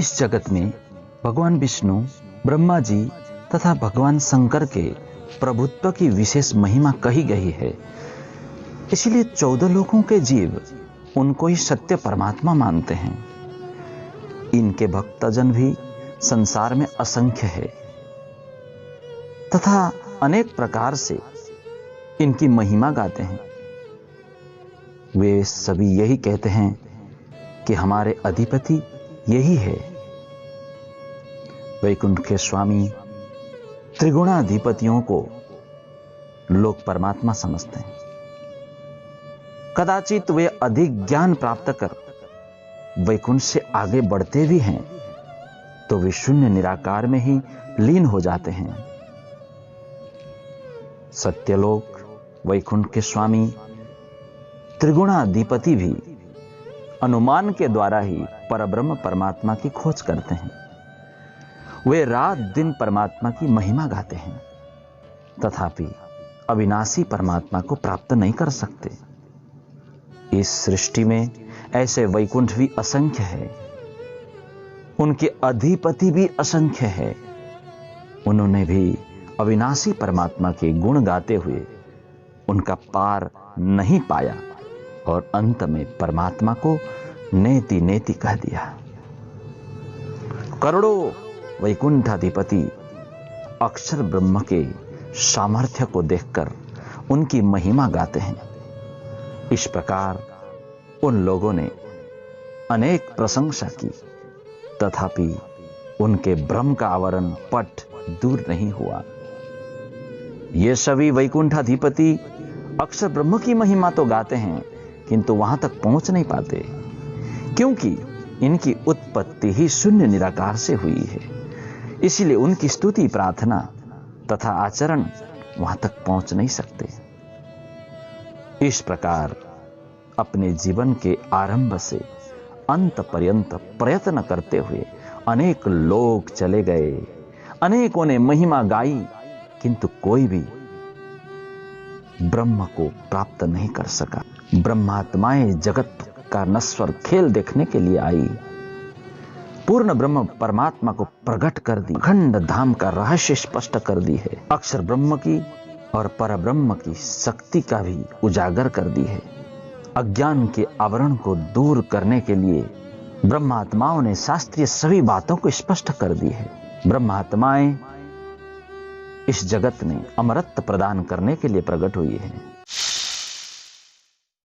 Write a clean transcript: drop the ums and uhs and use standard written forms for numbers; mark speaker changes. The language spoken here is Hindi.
Speaker 1: इस जगत में भगवान विष्णु, ब्रह्मा जी तथा भगवान शंकर के प्रभुत्व की विशेष महिमा कही गई है। इसलिए 14 लोकों के जीव उनको ही सत्य परमात्मा मानते हैं। इनके भक्तजन भी संसार में असंख्य है तथा अनेक प्रकार से इनकी महिमा गाते हैं। वे सभी यही कहते हैं कि हमारे अधिपति यही है। वैकुंठ के स्वामी त्रिगुणाधिपतियों को लोग परमात्मा समझते हैं। कदाचित वे अधिक ज्ञान प्राप्त कर वैकुंठ से आगे बढ़ते भी हैं तो वे शून्य निराकार में ही लीन हो जाते हैं। सत्यलोक वैकुंठ के स्वामी त्रिगुणाधिपति भी अनुमान के द्वारा ही परब्रह्म परमात्मा की खोज करते हैं। वे रात दिन परमात्मा की महिमा गाते हैं, तथापि अविनाशी परमात्मा को प्राप्त नहीं कर सकते। इस सृष्टि में ऐसे वैकुंठ भी असंख्य है, उनके अधिपति भी असंख्य है। उन्होंने भी अविनाशी परमात्मा के गुण गाते हुए उनका पार नहीं पाया और अंत में परमात्मा को नेति नेति कह दिया। करोड़ों वैकुंठाधिपति अक्षर ब्रह्म के सामर्थ्य को देखकर उनकी महिमा गाते हैं। इस प्रकार उन लोगों ने अनेक प्रशंसा की, तथापि उनके भ्रम का आवरण पट दूर नहीं हुआ। ये सभी वैकुंठाधिपति अक्षर ब्रह्म की महिमा तो गाते हैं, किंतु वहां तक पहुंच नहीं पाते, क्योंकि इनकी उत्पत्ति ही शून्य निराकार से हुई है। इसलिए उनकी स्तुति, प्रार्थना तथा आचरण वहां तक पहुंच नहीं सकते। इस प्रकार अपने जीवन के आरंभ से अंत पर्यंत प्रयत्न करते हुए अनेक लोग चले गए, अनेकों ने महिमा गाई, किंतु कोई भी ब्रह्म को प्राप्त नहीं कर सका। ब्रह्मात्माएं जगत का नश्वर खेल देखने के लिए आई, पूर्ण ब्रह्म परमात्मा को प्रकट कर दी, अखंड धाम का रहस्य स्पष्ट कर दी है। अक्षर ब्रह्म की और परब्रह्म की शक्ति का भी उजागर कर दी है। अज्ञान के आवरण को दूर करने के लिए ब्रह्मात्माओं ने शास्त्रीय सभी बातों को स्पष्ट कर दी है। ब्रह्मात्माएं इस जगत में अमरत्व प्रदान करने के लिए प्रकट हुई है।